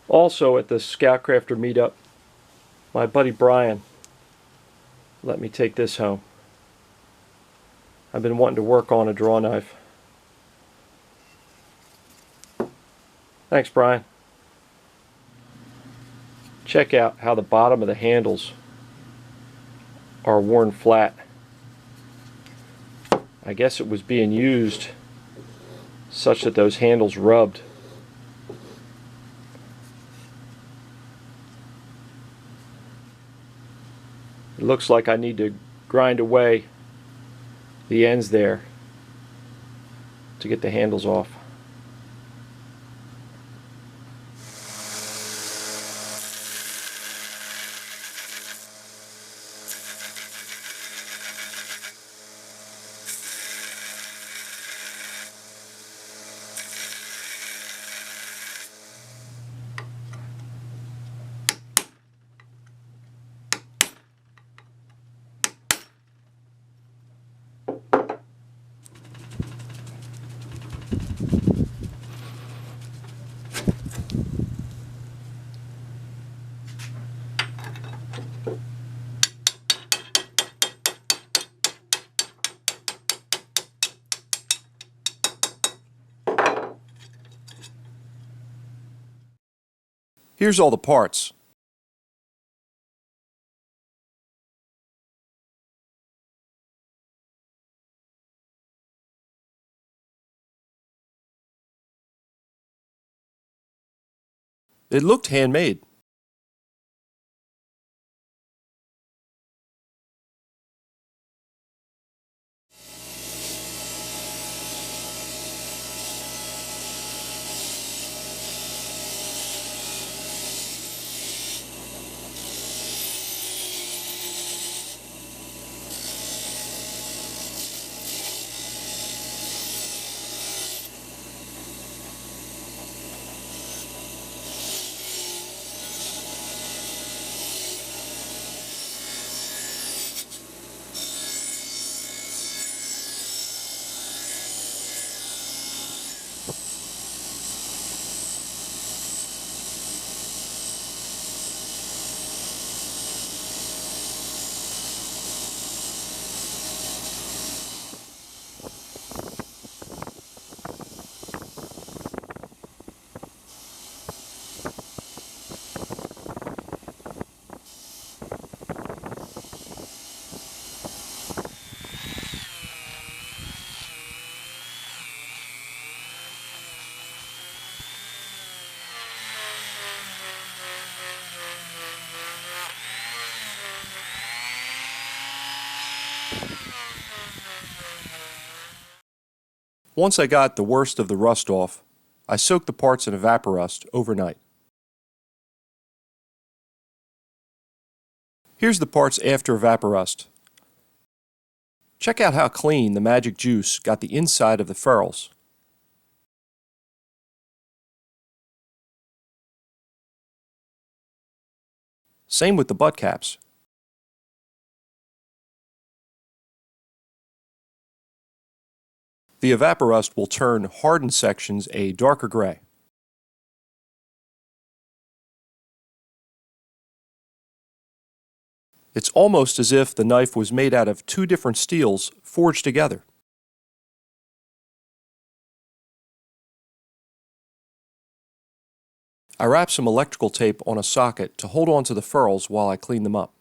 Also at the Scoutcrafter meetup, my buddy Brian let me take this home. I've been wanting to work on a Drawknife. Thanks, Brian. Check out how the bottom of the handles are worn flat. I guess it was being used such that those handles rubbed. It looks like I need to grind away the ends there to get the handles off. Here's all the parts. It looked handmade. Once I got the worst of the rust off, I soaked the parts in Evaporust overnight. Here's the parts after Evaporust. Check out how clean the magic juice got the inside of the ferrules. Same with the butt caps. The Evaporust will turn hardened sections a darker gray. It's almost as if the knife was made out of two different steels forged together. I wrap some electrical tape on a socket to hold on to the ferrules while I clean them up.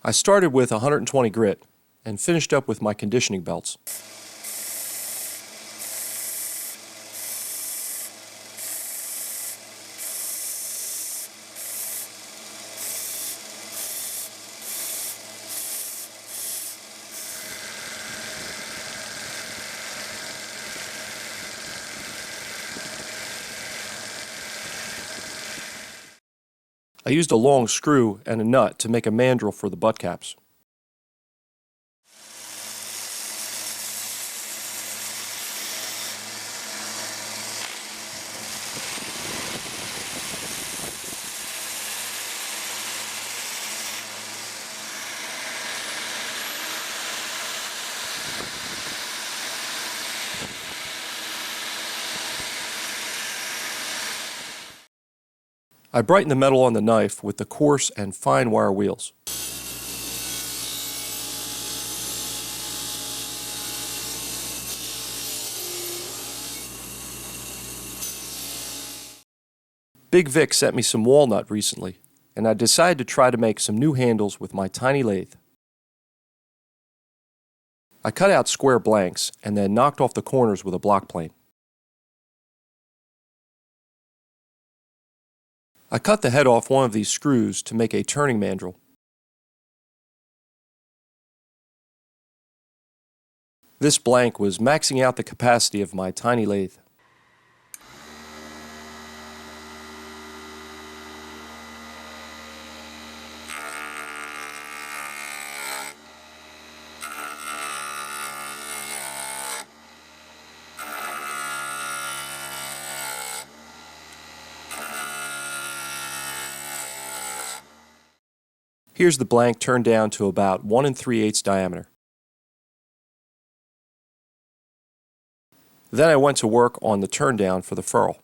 I started with 120 grit and finished up with my conditioning belts. I used a long screw and a nut to make a mandrel for the butt caps. I brighten the metal on the knife with the coarse and fine wire wheels. Big Vic sent me some walnut recently, and I decided to try to make some new handles with my tiny lathe. I cut out square blanks and then knocked off the corners with a block plane. I cut the head off one of these screws to make a turning mandrel. This blank was maxing out the capacity of my tiny lathe. Here's the blank turned down to about 1 3/8 diameter. Then I went to work on the turn down for the ferrule.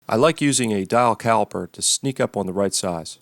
I like using a dial caliper to sneak up on the right size.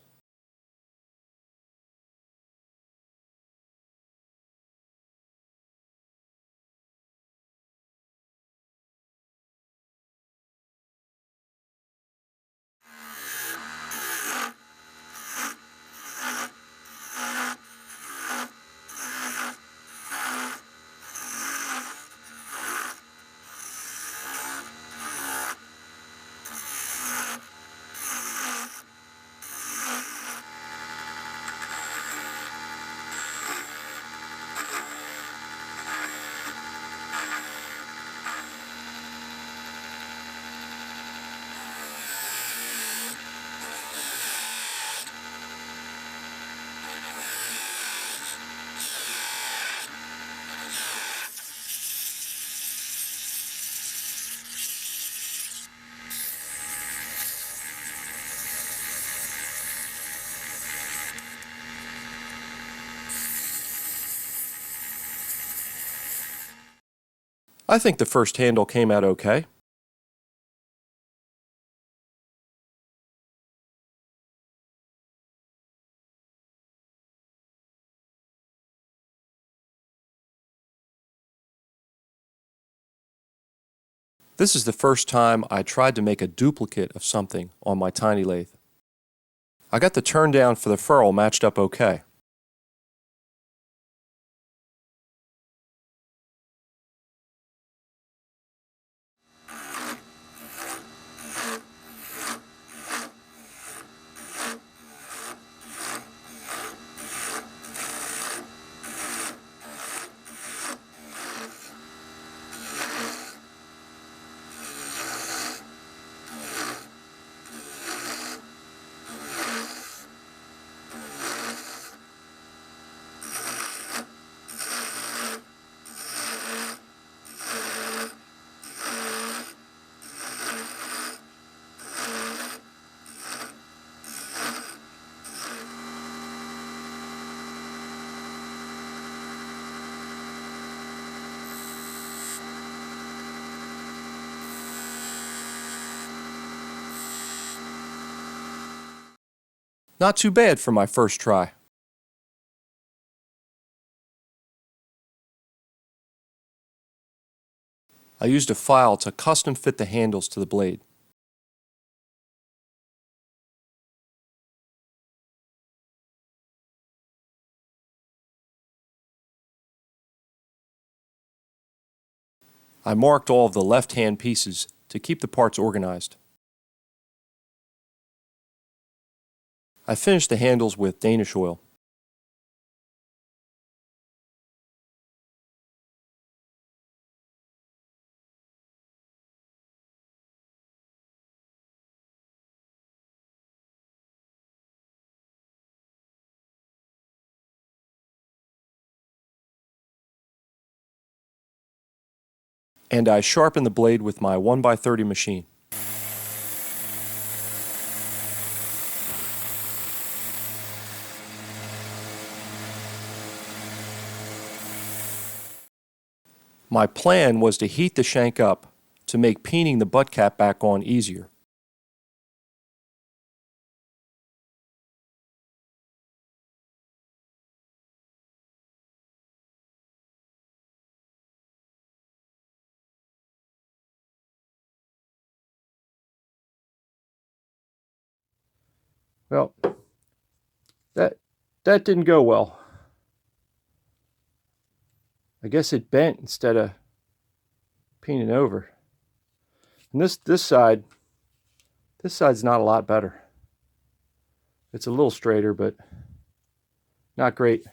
I think the first handle came out okay. This is the first time I tried to make a duplicate of something on my tiny lathe. I got the turn down for the ferrule matched up okay. Not too bad for my first try. I used a file to custom fit the handles to the blade. I marked all of the left-hand pieces to keep the parts organized. I finished the handles with Danish oil. and I sharpen the blade with my 1x30 machine. My plan was to heat the shank up to make peening the butt cap back on easier. Well, that didn't go well. I guess it bent instead of peening over. And this side's not a lot better. It's a little straighter, but not great.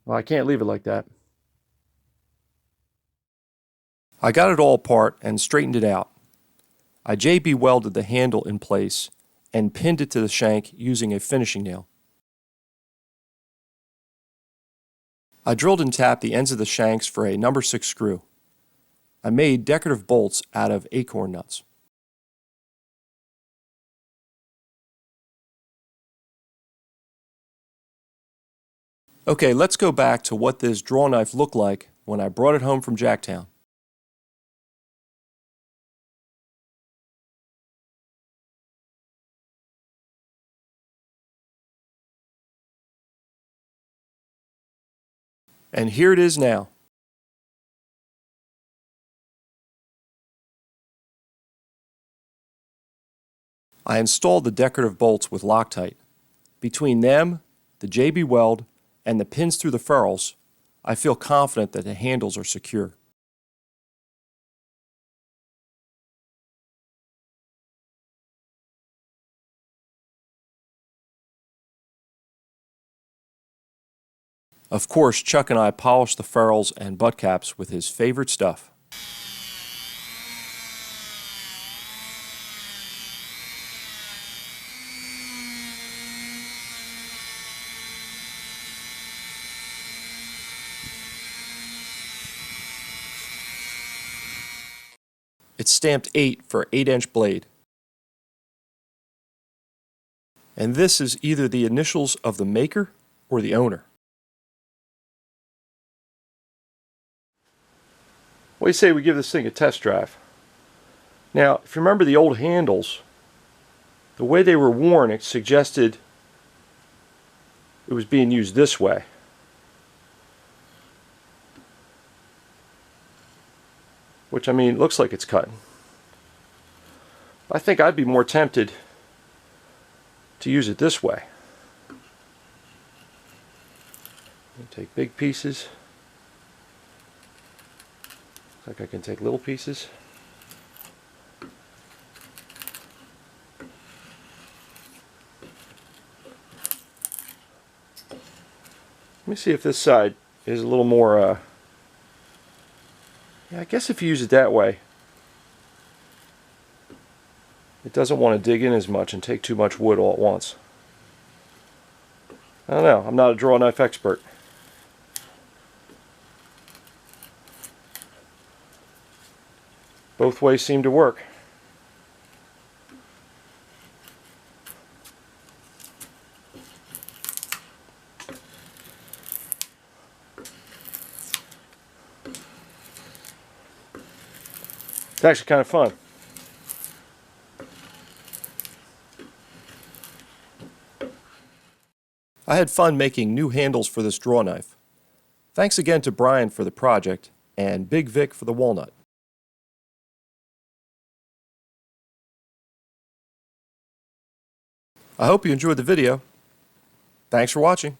Well, I can't leave it like that. I got it all apart and straightened it out. I JB welded the handle in place and pinned it to the shank using a finishing nail. I drilled and tapped the ends of the shanks for a number 6 screw. I made decorative bolts out of acorn nuts. Okay, let's go back to what this Drawknife looked like when I brought it home from Jacktown. And here it is now. I installed the decorative bolts with Loctite. Between them, the JB weld, and the pins through the ferrules, I feel confident that the handles are secure. Of course, Chuck and I polished the ferrules and butt caps with his favorite stuff. It's stamped 8 for 8-inch blade. And this is either the initials of the maker or the owner. What do you say we give this thing a test drive? Now, if you remember the old handles, the way they were worn, it suggested it was being used this way. Which, I mean, looks like it's cutting. I think I'd be more tempted to use it this way. Take big pieces. Looks like I can take little pieces. Let me see if this side is a little more yeah, I guess if you use it that way, it doesn't want to dig in as much and take too much wood all at once. I don't know. I'm not a Drawknife expert. Both ways seem to work. It's actually kind of fun. I had fun making new handles for this Drawknife. Thanks again to Brian for the project, and Big Vic for the walnut. I hope you enjoyed the video. Thanks for watching.